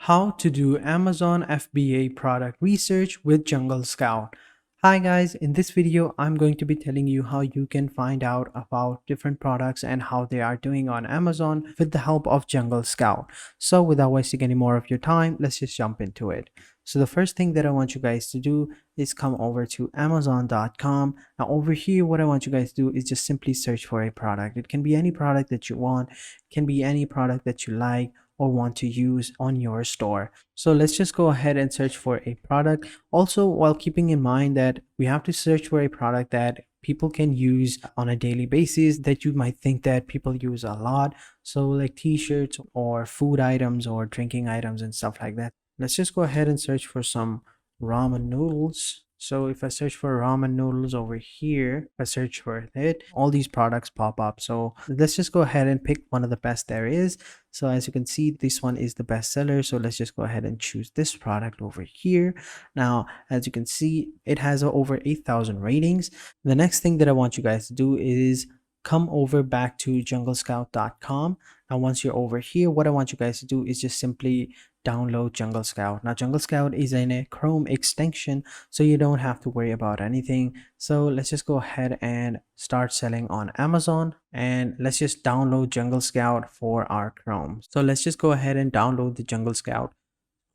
How to do Amazon FBA product research with Jungle Scout. Hi guys, in this video I'm going to be telling you how you can find out about different products and how they are doing on Amazon with the help of Jungle Scout. So without wasting any more of your time, let's just jump into it. So the first thing that I want you guys to do is come over to amazon.com. Now over here, what I want you guys to do is just simply search for a product. It can be any product that you want, it can be any product that you like or want to use on your store. So let's just go ahead and search for a product. Also, while keeping in mind that we have to search for a product that people can use on a daily basis, that you might think that people use a lot. So like t-shirts or food items or drinking items and stuff like that. Let's just go ahead and search for some ramen noodles. So if I search for ramen noodles over here, if I search for it, all these products pop up. So let's just go ahead and pick one of the best there is. So as you can see, this one is the best seller. So let's just go ahead and choose this product over here. Now, as you can see, it has over 8,000 ratings. The next thing that I want you guys to do is come over back to junglescout.com. Now, once you're over here, what I want you guys to do is just simply download Jungle Scout. Now, Jungle Scout is in a Chrome extension, so you don't have to worry about anything. So let's just go ahead and start selling on Amazon, and let's just download Jungle Scout for our Chrome. So let's just go ahead and download the Jungle Scout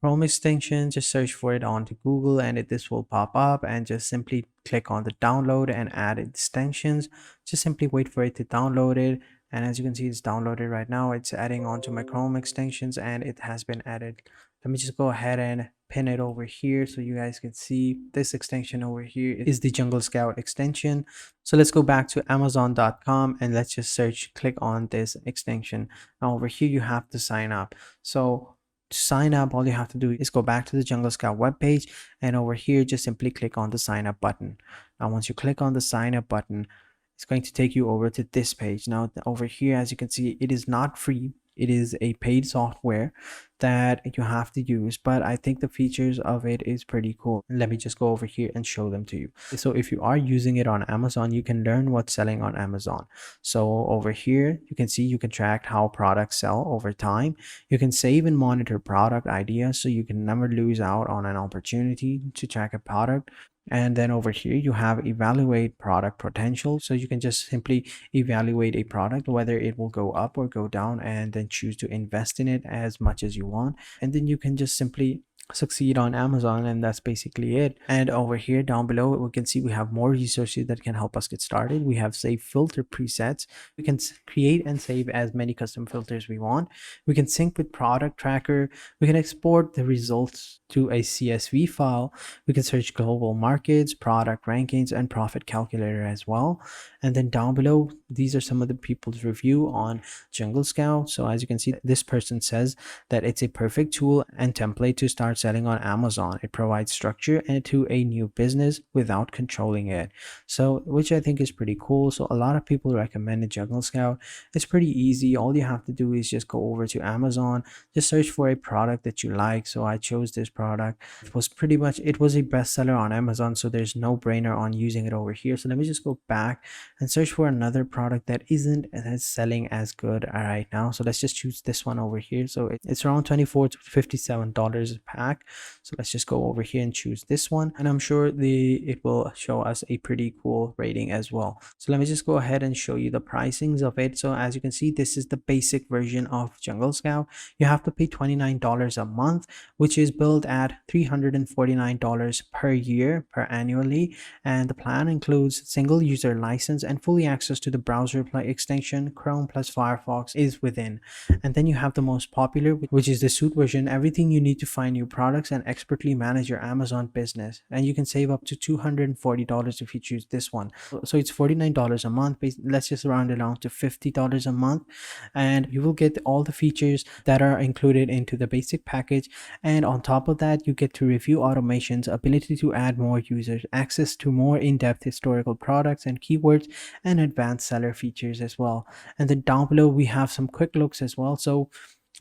Chrome extension. Just search for it onto Google and this will pop up, and just simply click on the download and add extensions. Just simply wait for it to download it, and as you can see, it's downloaded right now. It's adding onto my Chrome extensions and it has been added. Let me just go ahead and pin it over here so you guys can see this extension over here is the Jungle Scout extension. So let's go back to amazon.com and let's just search, click on this extension. Now over here you have to sign up. So to sign up, all you have to do is go back to the Jungle Scout webpage, and over here just simply click on the sign up button. Now once you click on the sign up button, it's going to take you over to this page. Now over here, as you can see, it is not free. It is a paid software that you have to use, but I think the features of it is pretty cool. Let me just go over here and show them to you. So if you are using it on Amazon, you can learn what's selling on Amazon. So over here, you can see you can track how products sell over time. You can save and monitor product ideas, so you can never lose out on an opportunity to track a product. And then over here you have evaluate product potential, so you can just simply evaluate a product, whether it will go up or go down, and then choose to invest in it as much as you want, and then you can just simply succeed on Amazon, and that's basically it. And over here down below, we can see we have more resources that can help us get started. We have save filter presets. We can create and save as many custom filters we want. We can sync with product tracker. We can export the results to a CSV file. We can search global markets, product rankings, and profit calculator as well. And then down below, these are some of the people's review on Jungle Scout. So as you can see, this person says that it's a perfect tool and template to start selling on Amazon. It provides structure and to a new business without controlling it. So which I think is pretty cool. So a lot of people recommend Jungle Scout. It's pretty easy. All you have to do is just go over to Amazon, just search for a product that you like. So I chose this product. It was a bestseller on Amazon, so there's no brainer on using it over here. So let me just go back and search for another product that isn't as selling as good right now. So let's just choose this one over here. So it's around $24 to $57 a pack. So let's just go over here and choose this one, and I'm sure it will show us a pretty cool rating as well. So let me just go ahead and show you the pricings of it. So as you can see, this is the basic version of Jungle Scout. You have to pay $29 a month, which is billed at $349 per year per annually, and the plan includes single user license and fully access to the browser extension. Chrome plus Firefox is within. And then you have the most popular, which is the suite version, everything you need to find new products and expertly manage your Amazon business, and you can save up to $240 if you choose this one. So it's $49 a month. Let's just round it down to $50 a month, and you will get all the features that are included into the basic package. And on top of that, you get to review automations, ability to add more users, access to more in-depth historical products and keywords, and advanced seller features as well. And then down below we have some quick looks as well. So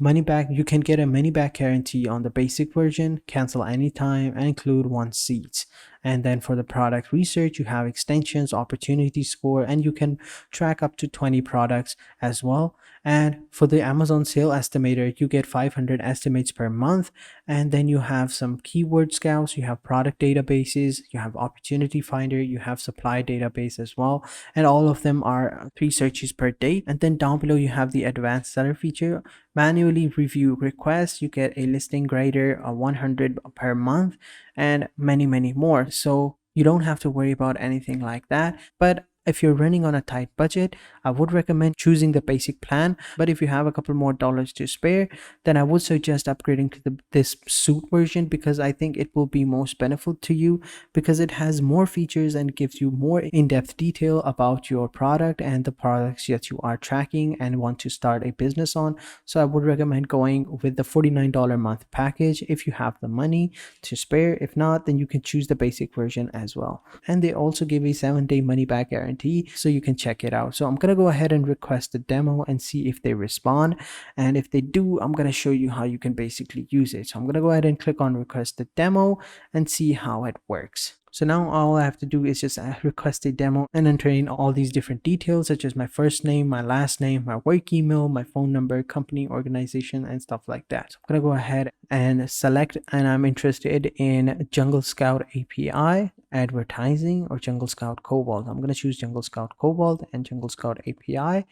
money back, you can get a money back guarantee on the basic version, cancel anytime, and include 1 seat. And then for the product research, you have extensions, opportunity score, and you can track up to 20 products as well. And for the Amazon sale estimator, you get 500 estimates per month. And then you have some keyword scouts, you have product databases, you have opportunity finder, you have supply database as well. And all of them are 3 searches per day. And then down below, you have the advanced seller feature, manually review requests. You get a listing grader, a 100 per month, and many more. So you don't have to worry about anything like that. But if you're running on a tight budget, I would recommend choosing the basic plan. But if you have a couple more dollars to spare, then I would suggest upgrading to this suit version, because I think it will be most beneficial to you, because it has more features and gives you more in-depth detail about your product and the products that you are tracking and want to start a business on. So I would recommend going with the $49 a month package if you have the money to spare. If not, then you can choose the basic version as well. And they also give a 7-day money back guarantee, so you can check it out. So I'm gonna go ahead and request a demo and see if they respond. And if they do, I'm gonna show you how you can basically use it. So I'm gonna go ahead and click on request the demo and see how it works. So now all I have to do is just request a demo and enter in all these different details, such as my first name, my last name, my work email, my phone number, company, organization, and stuff like that. So I'm going to go ahead and select, and I'm interested in Jungle Scout API, advertising, or Jungle Scout Cobalt. I'm going to choose Jungle Scout Cobalt and Jungle Scout API. I'm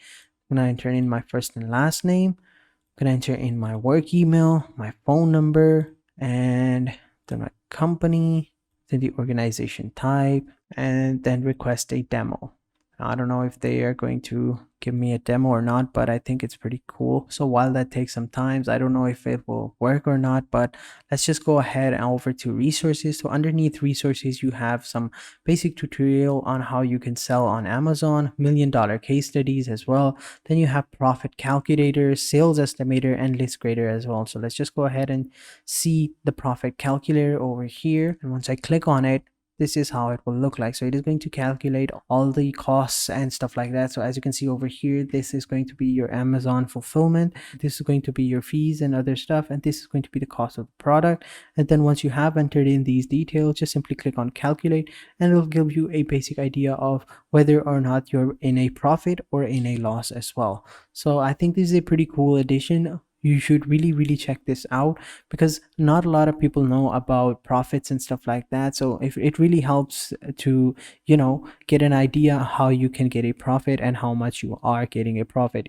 going to enter in my first and last name. I'm going to enter in my work email, my phone number, and then my company, then the organization type, and then request a demo. I don't know if they are going to give me a demo or not, but I think it's pretty cool. So while that takes some time, I don't know if it will work or not, but let's just go ahead and over to resources. So underneath resources, you have some basic tutorial on how you can sell on Amazon, $1 million case studies as well. Then you have profit calculator, sales estimator, and list grader as well. So let's just go ahead and see the profit calculator over here. And once I click on it, this is how it will look like. So it is going to calculate all the costs and stuff like that. So as you can see over here, this is going to be your Amazon fulfillment, this is going to be your fees and other stuff, and this is going to be the cost of the product. And then once you have entered in these details, just simply click on calculate, and it'll give you a basic idea of whether or not you're in a profit or in a loss as well. So I think this is a pretty cool addition. You should really check this out, because not a lot of people know about profits and stuff like that. So if it really helps to, get an idea how you can get a profit and how much you are getting a profit.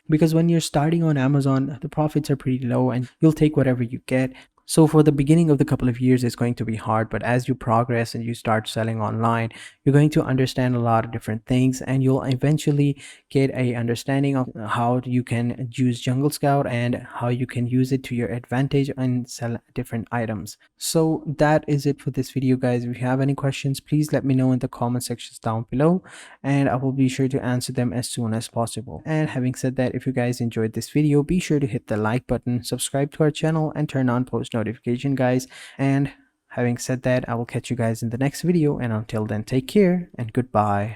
Because when you're starting on Amazon, the profits are pretty low and you'll take whatever you get. So for the beginning of the couple of years, it's going to be hard, but as you progress and you start selling online, you're going to understand a lot of different things, and you'll eventually get a understanding of how you can use Jungle Scout and how you can use it to your advantage and sell different items. So that is it for this video, guys. If you have any questions, please let me know in the comment sections down below, and I will be sure to answer them as soon as possible. And having said that, if you guys enjoyed this video, be sure to hit the like button, subscribe to our channel, and turn on post notification, guys. And having said that, I will catch you guys in the next video, and until then, take care and goodbye.